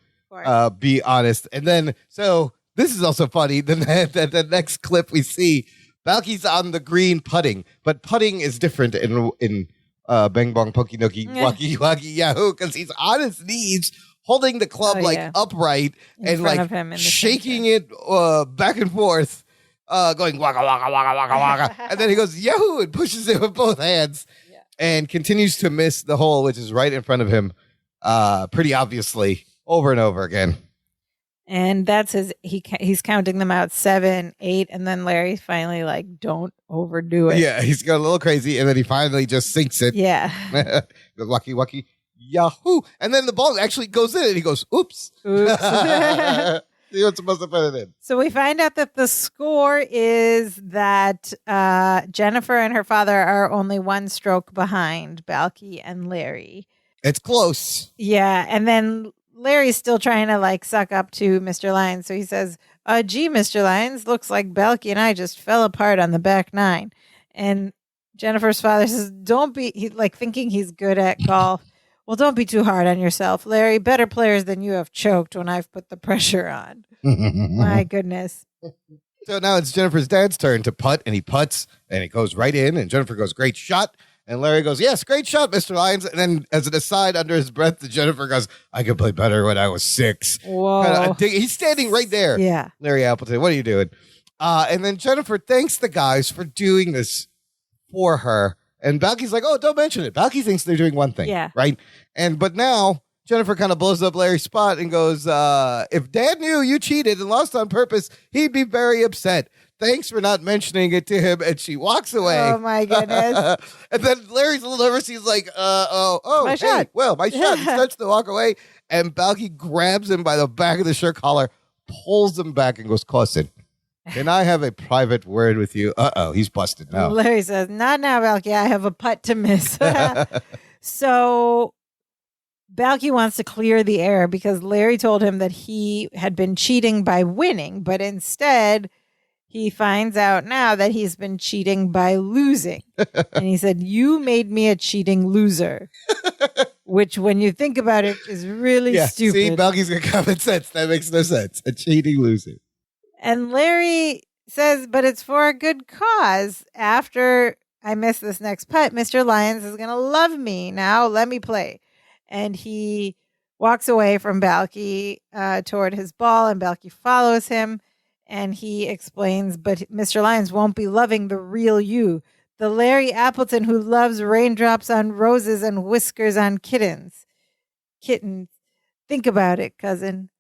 be honest. And then, so this is also funny. The next clip we see, Balky's on the green putting. But putting is different in Bang Bong Pokey Noki Wacky Wacky Yahoo because he's on his knees holding the club upright and like shaking it back and forth, going waka waka waka waka waka, and then he goes Yahoo and pushes it with both hands, and continues to miss the hole, which is right in front of him, pretty obviously, over and over again. And that's he's counting them out 7, 8, and then Larry's finally like, don't overdo it. Yeah, he's got a little crazy, and then he finally just sinks it. Yeah, goes wacky wacky. Yahoo! And then the ball actually goes in, and he goes, "Oops!" He was supposed to put it in. So we find out that the score is that Jennifer and her father are only 1 stroke behind Balky and Larry. It's close. Yeah, and then Larry's still trying to like suck up to Mr. Lyons, so he says, "Gee, Mr. Lyons, looks like Balky and I just fell apart on the back 9." And Jennifer's father says, "Don't be," like thinking he's good at golf. Well, don't be too hard on yourself, Larry. Better players than you have choked when I've put the pressure on. My goodness. So now it's Jennifer's dad's turn to putt, and he putts, and it goes right in, and Jennifer goes, great shot. And Larry goes, yes, great shot, Mr. Lyons. And then as an aside, under his breath, Jennifer goes, I could play better when I was 6. Whoa. He's standing right there. Yeah. Larry Appleton, what are you doing? And then Jennifer thanks the guys for doing this for her. And Balky's like, oh, don't mention it. Balky thinks they're doing one thing. Yeah. Right? But now Jennifer kind of blows up Larry's spot and goes, if Dad knew you cheated and lost on purpose, he'd be very upset. Thanks for not mentioning it to him. And she walks away. Oh, my goodness. And then Larry's a little nervous. He's like, my shot. Well, my shot. He starts to walk away. And Balky grabs him by the back of the shirt collar, pulls him back, and goes, cousin, can I have a private word with you? Uh-oh, he's busted now. Larry says, not now, Balky. I have a putt to miss. So Balky wants to clear the air because Larry told him that he had been cheating by winning, but instead he finds out now that he's been cheating by losing. And he said, you made me a cheating loser. Which, when you think about it, is really stupid. See, Balky's got common sense. That makes no sense. A cheating loser. And Larry says, but it's for a good cause. After I miss this next putt, Mr. Lyons is going to love me. Now let me play. And he walks away from Balky toward his ball, and Balky follows him. And he explains, but Mr. Lyons won't be loving the real you. The Larry Appleton who loves raindrops on roses and whiskers on kittens. Kittens. Think about it, cousin.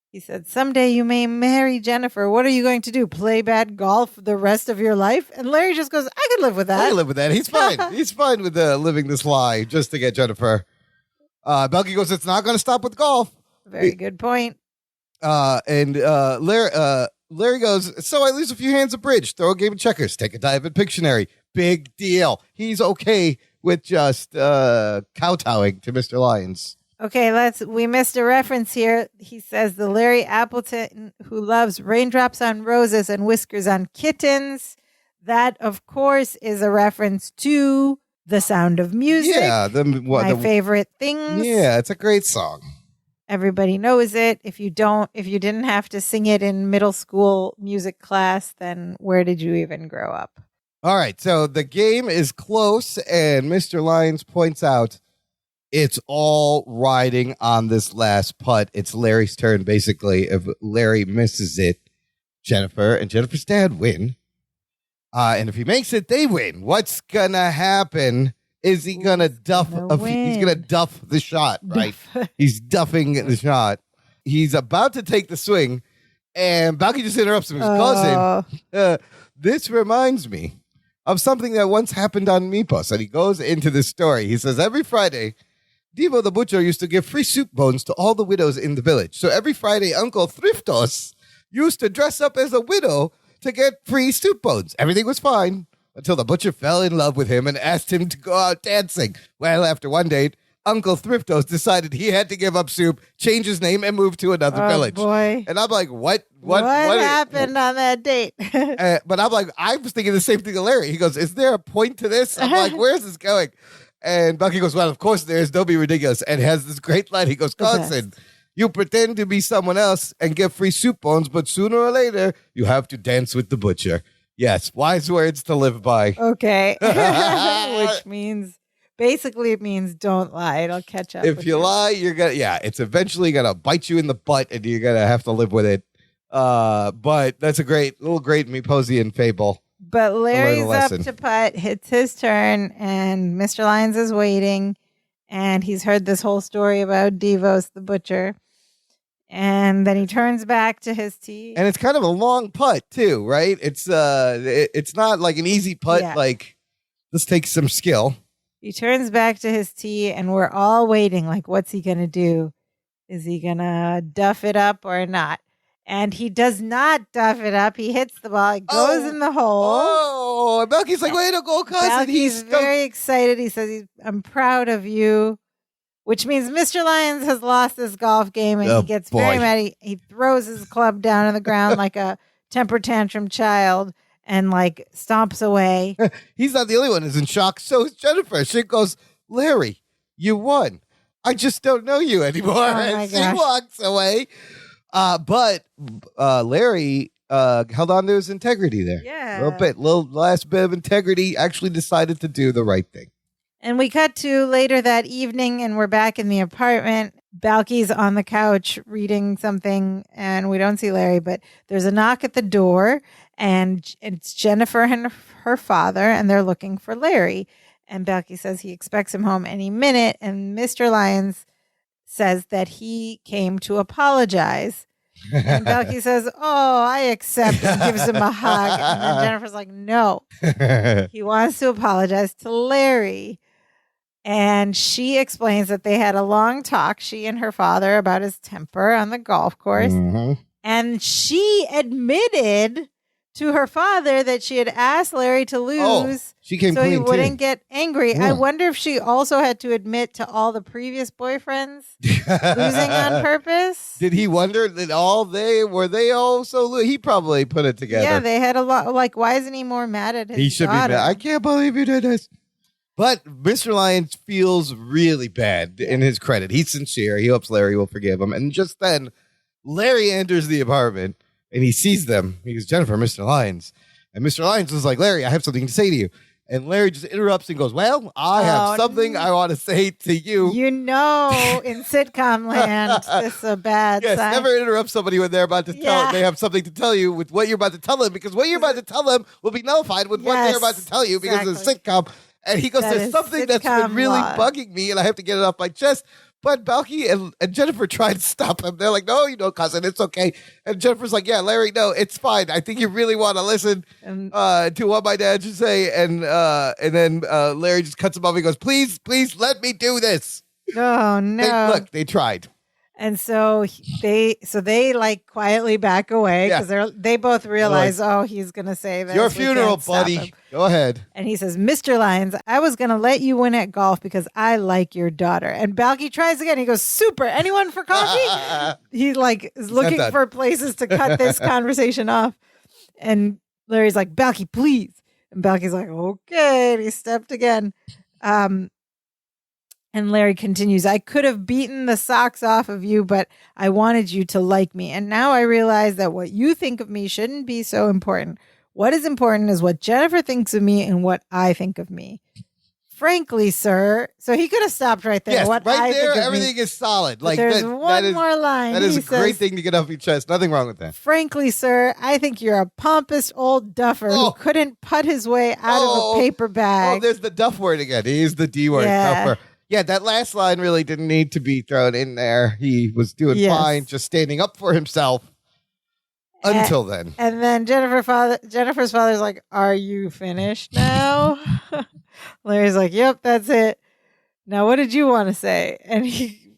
He said, someday you may marry Jennifer. What are you going to do? Play bad golf the rest of your life? And Larry just goes, I could live with that. I can live with that. He's fine. He's fine with living this lie just to get Jennifer. Balky goes, it's not going to stop with golf. Very good point. Larry goes, so I lose a few hands of bridge, throw a game of checkers, take a dive at Pictionary. Big deal. He's okay with just kowtowing to Mr. Lyons. Okay, we missed a reference here. He says the Larry Appleton who loves raindrops on roses and whiskers on kittens. That, of course, is a reference to The Sound of Music. Yeah. My favorite things. Yeah, it's a great song. Everybody knows it. If you didn't have to sing it in middle school music class, then where did you even grow up? All right, so the game is close, and Mr. Lyons points out it's all riding on this last putt. It's Larry's turn, basically. If Larry misses it, Jennifer and Jennifer's dad win. And if he makes it, they win. What's going to happen? Is he gonna duff? He's gonna duff the shot, right? He's duffing the shot. He's about to take the swing, and Balky just interrupts him. His cousin. This reminds me of something that once happened on Meepos, and he goes into this story. He says every Friday, Devo the butcher used to give free soup bones to all the widows in the village. So every Friday, Uncle Thriftos used to dress up as a widow to get free soup bones. Everything was fine. Until the butcher fell in love with him and asked him to go out dancing. Well, after one date, Uncle Thriftos decided he had to give up soup, change his name, and move to another village. Boy. And I'm like, what happened on that date? But I'm like, I was thinking the same thing to Larry. He goes, is there a point to this? I'm like, where's this going? And Bucky goes, well, of course there is. Don't be ridiculous. And has this great line. He goes, cousin, you pretend to be someone else and get free soup bones, but sooner or later, you have to dance with the butcher. Yes, wise words to live by. Okay. Which means, basically it means don't lie. It'll catch up. If you lie, it's eventually going to bite you in the butt and you're going to have to live with it. But that's a great Meeposian fable. But Larry's up to putt, hits his turn, and Mr. Lyons is waiting. And he's heard this whole story about Devos the butcher. And then he turns back to his tee. And it's kind of a long putt, too, right? It's not like an easy putt. Yeah. Like, this takes some skill. He turns back to his tee, and we're all waiting. Like, what's he going to do? Is he going to duff it up or not? And he does not duff it up. He hits the ball. It goes in the hole. Oh, and Belky's like, way to go, cousin. He's very excited. He says, I'm proud of you. Which means Mr. Lyons has lost this golf game, and he gets very mad. He throws his club down on the ground like a temper tantrum child and like stomps away. He's not the only one who's in shock. So is Jennifer. She goes, Larry, you won. I just don't know you anymore. Oh and she walks away. But Larry held on to his integrity there. Yeah. Little last bit of integrity, actually decided to do the right thing. And we cut to later that evening, and we're back in the apartment. Balky's on the couch reading something, and we don't see Larry, but there's a knock at the door, and it's Jennifer and her father, and they're looking for Larry. And Balky says he expects him home any minute, and Mr. Lyons says that he came to apologize. And Balky says, oh, I accept, and gives him a hug. And then Jennifer's like, no. He wants to apologize to Larry. And she explains that they had a long talk, she and her father, about his temper on the golf course. Mm-hmm. And she admitted to her father that she had asked Larry to lose she came so he clean wouldn't too. get angry. Yeah. I wonder if she also had to admit to all the previous boyfriends losing on purpose. Did he wonder that were they also he probably put it together. Yeah, they had a lot. Like, why isn't he more mad at his He should daughter? be mad. I can't believe you did this. But Mr. Lyons feels really bad in his credit. He's sincere. He hopes Larry will forgive him. And just then, Larry enters the apartment, and he sees them. He goes, Jennifer, Mr. Lyons. And Mr. Lyons is like, Larry, I have something to say to you. And Larry just interrupts and goes, well, I have something I want to say to you. You know, in sitcom land, this is a bad sign. Never interrupt somebody when they're about to tell they have something to tell you with what you're about to tell them, because what you're about to tell them will be nullified with what they're about to tell you because it's a sitcom. And he goes, there's something that's been really bugging me, and I have to get it off my chest. But Balky and Jennifer try to stop him. They're like, no, cousin, it's okay. And Jennifer's like, yeah, Larry, no, it's fine. I think you really want to listen to what my dad should say. And then Larry just cuts him off. He goes, please let me do this. Oh, no. They tried. And so they like quietly back away because they both realize, he's going to say this. Your funeral, buddy. Go ahead. And he says, Mr. Lyons, I was going to let you win at golf because I like your daughter. And Balky tries again. He goes, super. Anyone for coffee? He like is looking for places to cut this conversation off. And Larry's like, Balky, please. And Balky's like, okay. And he stepped again. And Larry continues, I could have beaten the socks off of you, but I wanted you to like me. And now I realize that what you think of me shouldn't be so important. What is important is what Jennifer thinks of me and what I think of me. Frankly, sir. So he could have stopped right there. Yes, what right I there, think of everything me. is solid. But there's one more line. That is a great thing to get off your chest. Nothing wrong with that. Frankly, sir, I think you're a pompous old duffer who couldn't put his way out of a paper bag. Oh, there's the duff word again. He used the D word, duffer. Yeah, that last line really didn't need to be thrown in there. He was doing fine, just standing up for himself until then. And then Jennifer's father's like, are you finished now? Larry's like, yep, that's it. Now, what did you want to say? And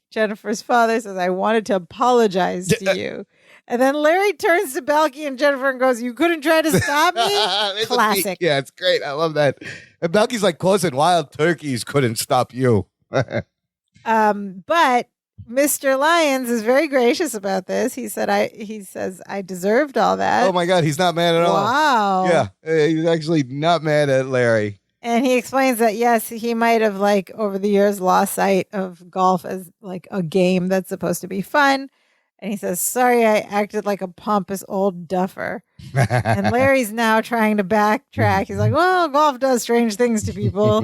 Jennifer's father says, I wanted to apologize to you. And then Larry turns to Balky and Jennifer and goes, you couldn't try to stop me? Classic. Yeah, it's great. I love that. And Balky's like, close and wild turkeys couldn't stop you. But Mr. Lyons is very gracious about this. He says, I deserved all that. Oh my God, he's not mad at all. Wow. Yeah, he's actually not mad at Larry. And he explains that, yes, he might have, like, over the years lost sight of golf as, like, a game that's supposed to be fun. And he says, sorry, I acted like a pompous old duffer. And Larry's now trying to backtrack. He's like, well, golf does strange things to people.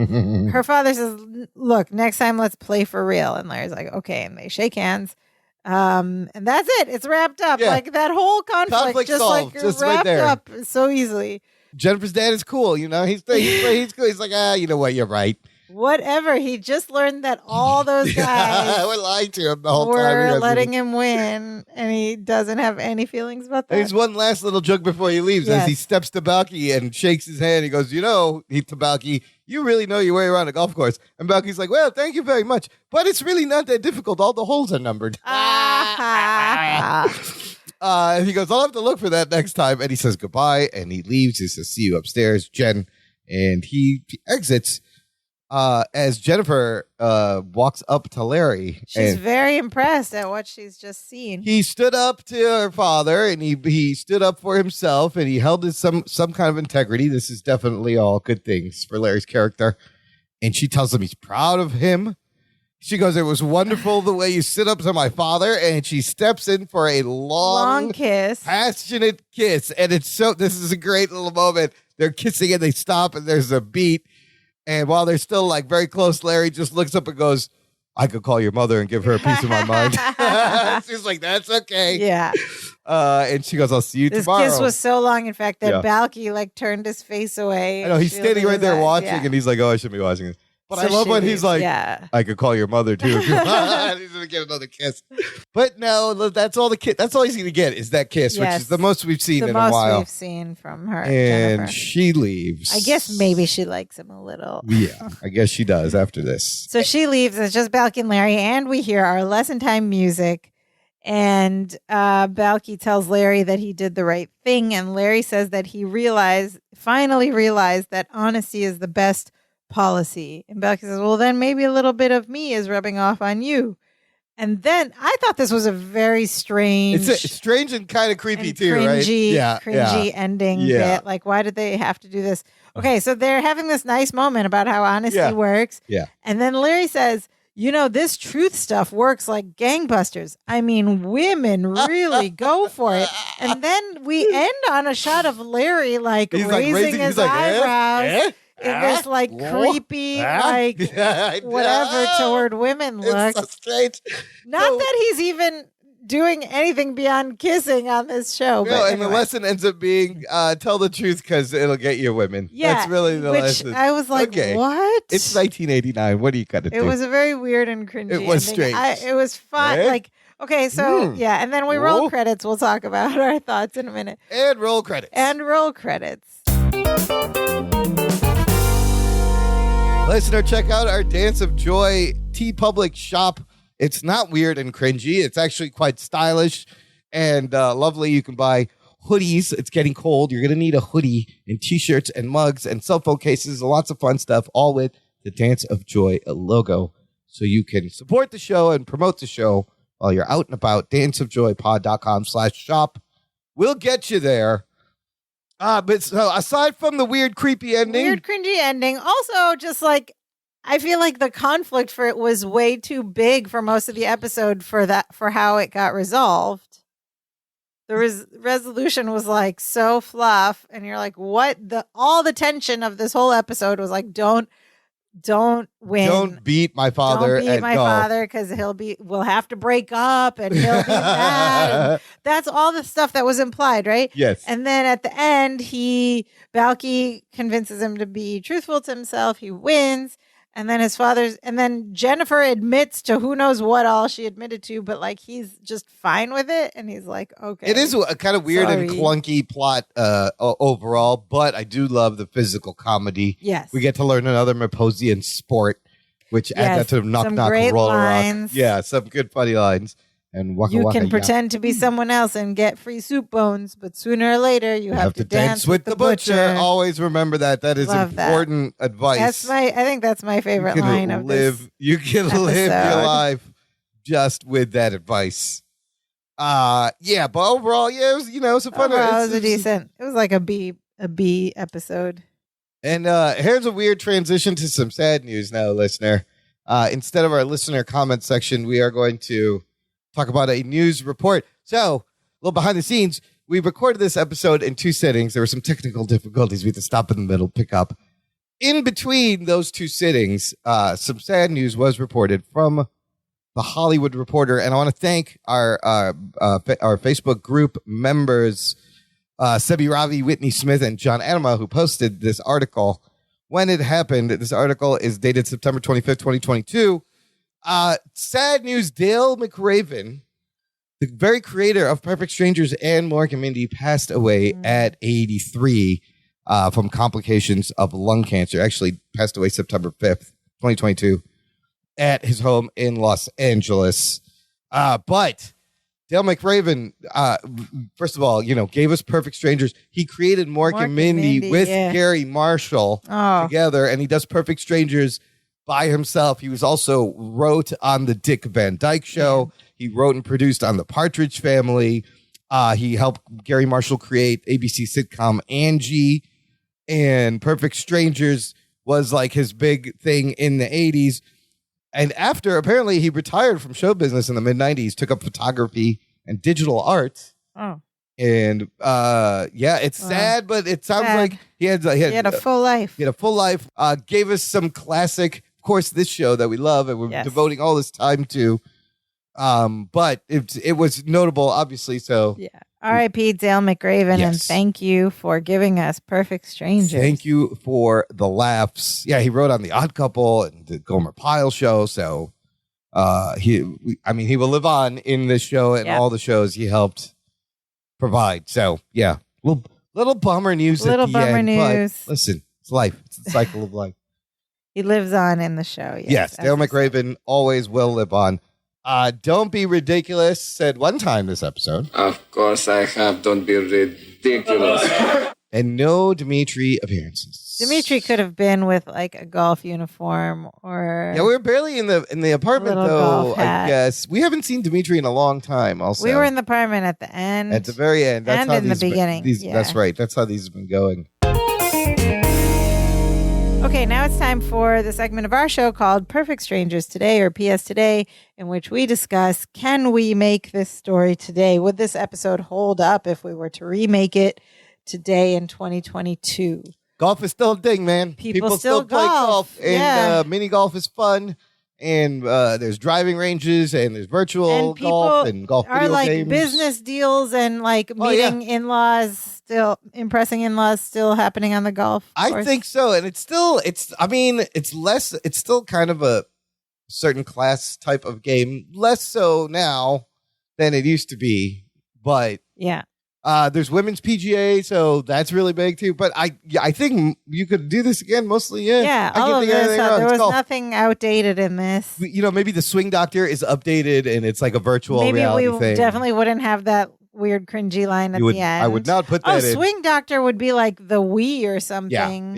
Her father says, look, next time let's play for real. And Larry's like, okay. And they shake hands. And that's it. It's wrapped up. Yeah. Like, that whole conflict just solved, like just wrapped right up so easily. Jennifer's dad is cool, you know. He's cool. He's like, you know what? You're right. Whatever. He just learned that all those guys were lying to him the whole time. Were letting him win, and he doesn't have any feelings about that. There's one last little joke before he leaves. As he steps to Balky and shakes his hand, he goes, to Balky, you really know your way around a golf course. And Balky's like, well, thank you very much, but it's really not that difficult. All the holes are numbered. And he goes, I'll have to look for that next time. And he says goodbye, and he leaves. He says, see you upstairs, Jen. And he exits as Jennifer walks up to Larry. She's very impressed at what she's just seen. He stood up to her father, and he stood up for himself, and he held some kind of integrity. This is definitely all good things for Larry's character. And she tells him he's proud of him. She goes, it was wonderful the way you stood up to my father. And she steps in for a long kiss, passionate kiss. And this is a great little moment. They're kissing and they stop and there's a beat. And while they're still like very close, Larry just looks up and goes, I could call your mother and give her a piece of my mind. She's like, that's okay. Yeah. And she goes, I'll see you tomorrow. This kiss was so long, in fact, that Balky like turned his face away. I know, he's standing right there watching, and he's like, oh, I shouldn't be watching this. But I love when he's like, I could call your mother too if you want. He's going to get another kiss. But no, that's all that's all he's going to get is that kiss, which is the most we've seen in a while. The most we've seen from her. And Jennifer. She leaves. I guess maybe she likes him a little. Yeah, I guess she does after this. So she leaves. It's just Balky and Larry, and we hear our lesson time music. And Balky tells Larry that he did the right thing. And Larry says that he finally realized that honesty is the best policy. And Balky says, well, then maybe a little bit of me is rubbing off on you. And then I thought this was a very strange. It's strange and kind of creepy too, cringy, right? Yeah, cringy ending bit. Like, why did they have to do this? Okay, so they're having this nice moment about how honesty works. Yeah. And then Larry says, this truth stuff works like gangbusters. I mean, women really go for it. And then we end on a shot of Larry like raising his eyebrows. In this like creepy, whatever toward women look. It's so strange. Not that he's even doing anything beyond kissing on this show. No, but and the lesson ends up being tell the truth because it'll get you women. Yeah, that's really the lesson. I was like, what? It's 1989. What are you gonna do? It was a very weird and cringy. It was ending. strange. It was fun. Like, okay, so and then we roll credits. We'll talk about our thoughts in a minute. And roll credits. Listener, check out our Dance of Joy TeePublic shop. It's not weird and cringy. It's actually quite stylish and lovely. You can buy hoodies. It's getting cold. You're going to need a hoodie and T-shirts and mugs and cell phone cases and lots of fun stuff, all with the Dance of Joy logo. So you can support the show and promote the show while you're out and about. danceofjoypod.com/shop. We'll get you there. But so aside from the weird, creepy ending. Weird, cringy ending. Also, just like, I feel like the conflict for it was way too big for most of the episode for how it got resolved. The resolution was like so fluff, and you're like, what? All the tension of this whole episode was like, don't win. Don't beat my father. Don't beat my father, because we'll have to break up and he'll be mad. And that's all the stuff that was implied, right? Yes. And then at the end, Balky convinces him to be truthful to himself. He wins. And then Jennifer admits to who knows what all she admitted to, but like he's just fine with it. And he's like, okay. It is a kind of weird and clunky plot overall, but I do love the physical comedy. Yes. We get to learn another Maposian sport, which adds that to knock, knock, roll, rock. Yeah, some good funny lines. And waka, you waka, can pretend to be someone else and get free soup bones, but sooner or later you have to dance with the butcher. Always remember that. That is important advice. I think that's my favorite line of this. You can live your life just with that advice. But overall, it was, it was a fun. It was like a B episode. And here's a weird transition to some sad news now, listener. Instead of our listener comment section, we are going to talk about a news report. So, a little behind the scenes, we recorded this episode in 2 sittings. There were some technical difficulties. We had to stop in the middle, pick up. In between those 2 sittings, some sad news was reported from the Hollywood Reporter, and I want to thank our Facebook group members, Sebi Ravi, Whitney Smith, and John Adama, who posted this article. When it happened, this article is dated September 25th, 2022. Sad news, Dale McRaven, the very creator of Perfect Strangers and Mork and Mindy, passed away at 83 from complications of lung cancer. Actually passed away September 5th, 2022 at his home in Los Angeles. But Dale McRaven, first of all, gave us Perfect Strangers. He created Mork and Mindy with Gary Marshall together, and he does Perfect Strangers by himself. He was also wrote on the Dick Van Dyke Show. He wrote and produced on the Partridge Family. He helped Gary Marshall create ABC sitcom Angie, and Perfect Strangers was like his big thing in the 80s. And after, apparently, he retired from show business in the mid-90s, took up photography and digital art. Oh. And it's sad, but it sounds like he had a full life. He had a full life. Gave us some classic, of course, this show that we love and we're devoting all this time to. But it was notable, obviously. So R.I.P. Dale McRaven, and thank you for giving us Perfect Strangers. Thank you for the laughs. Yeah, he wrote on The Odd Couple and the Gomer Pyle Show. So he will live on in this show and all the shows he helped provide. So little bummer news. But listen, it's life. It's the cycle of life. He lives on in the show. Yes, Dale McRaven always will live on. Don't be ridiculous said one time this episode. Of course I have. Don't be ridiculous. And no Dimitri appearances. Dimitri could have been with like a golf uniform or we were barely in the apartment though. I guess we haven't seen Dimitri in a long time. Also, we were in the apartment at the end, at the very end, and in the beginning. That's right. That's how these have been going. Okay, now it's time for the segment of our show called Perfect Strangers Today, or PS Today, in which we discuss, can we make this story today? Would this episode hold up if we were to remake it today in 2022? Golf is still a thing, man. People still play golf. And mini golf is fun. And there's driving ranges, and there's virtual golf and golf video games. Are like business deals and like meeting in-laws still, impressing in-laws still happening on the golf course? I think so. And it's still kind of a certain class type of game. Less so now than it used to be. But There's women's PGA, so that's really big too. But I think you could do this again. Mostly, Yeah, I all of think this. There was cool. nothing outdated in this. Maybe the Swing Doctor is updated and it's like a virtual reality Maybe we thing. definitely wouldn't have that weird cringy line at the end. I would not put that in. Swing Doctor would be like the Wii or something.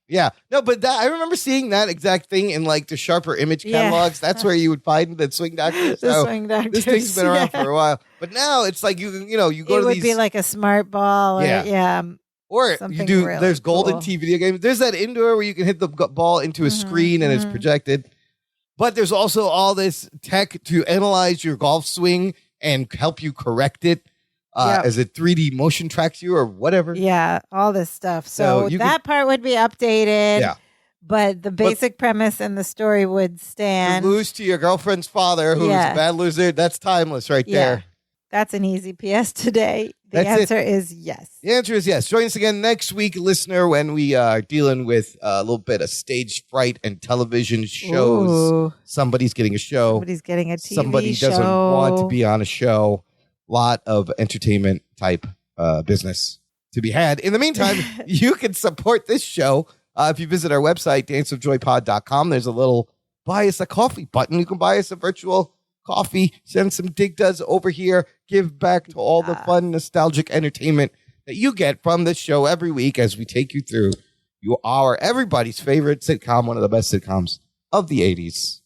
Yeah. No, but I remember seeing that exact thing in like the Sharper Image catalogs. That's where you would find the Swing Doctor. The Swing Doctor. This thing's been around for a while. But now it's like you go to these. It would be like a smart ball. Or something you do. really There's Golden cool. Tee video games. There's that indoor where you can hit the ball into a screen and it's projected. But there's also all this tech to analyze your golf swing and help you correct it. As it 3D motion tracks you or whatever. Yeah, all this stuff. So that part would be updated. Yeah. But the basic premise and the story would stand. To lose to your girlfriend's father, who's a bad loser, that's timeless right there. That's an easy PS today. The answer is yes. The answer is yes. Join us again next week, listener, when we are dealing with a little bit of stage fright and television shows. Ooh. Somebody's getting a show. Somebody's getting a TV Somebody show. doesn't want to be on a show. Lot of entertainment type business to be had. In the meantime, you can support this show if you visit our website, danceofjoypod.com. There's a little buy us a coffee button. You can buy us a virtual coffee, send some dig does over here, give back to all the fun, nostalgic entertainment that you get from this show every week as we take you through everybody's favorite sitcom, one of the best sitcoms of the 80s.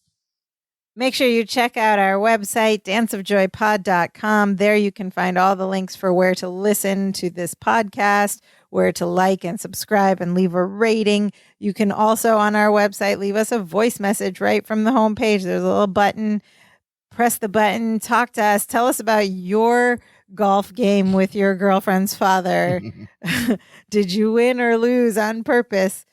Make sure you check out our website, danceofjoypod.com. There you can find all the links for where to listen to this podcast, where to like and subscribe and leave a rating. You can also, on our website, leave us a voice message right from the homepage. There's a little button. Press the button. Talk to us. Tell us about your golf game with your girlfriend's father. Did you win or lose on purpose?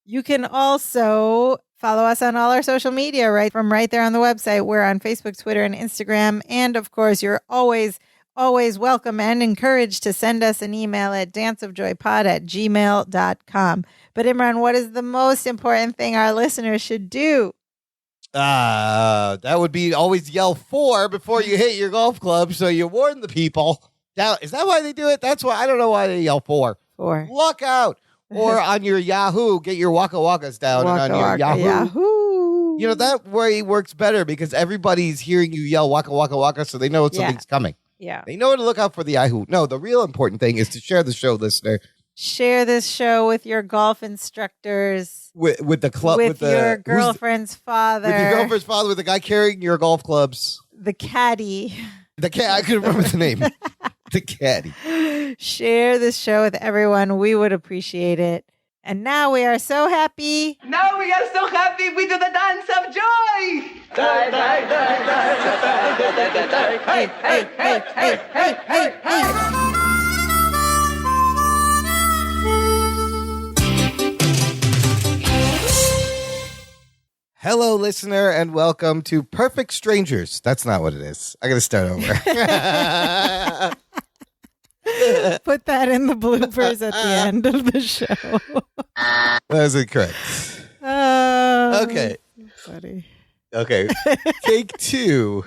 You can also follow us on all our social media right there on the website. We're on Facebook, Twitter, and Instagram. And of course, you're always welcome and encouraged to send us an email at danceofjoypod@gmail.com. But Imran, what is the most important thing our listeners should do? That would be always yell 4 before you hit your golf club, so you warn the people. Now, is that why they do it? That's why. I don't know why they yell 4. 4. Luck out. Or on your Yahoo, get your Waka Wakas down and on your Yahoo. You know, that way works better because everybody's hearing you yell Waka Waka Waka, so they know something's coming. Yeah. They know to look out for the Yahoo. No, the real important thing is to share the show, listener. Share this show with your golf instructors. With the club. With your girlfriend's father. With your girlfriend's father, with the guy carrying your golf clubs. The caddy. The cat. I couldn't remember the name. The caddy. Share this show with everyone. We would appreciate it. And now we are so happy. We do the dance of joy. Hey, hey, hey, hey, hey, hey, hey. Hello, listener, and welcome to Perfect Strangers. That's not what it is. I got to start over. Put that in the bloopers at the end of the show. That was incorrect. Okay. Funny. Okay. Take 2.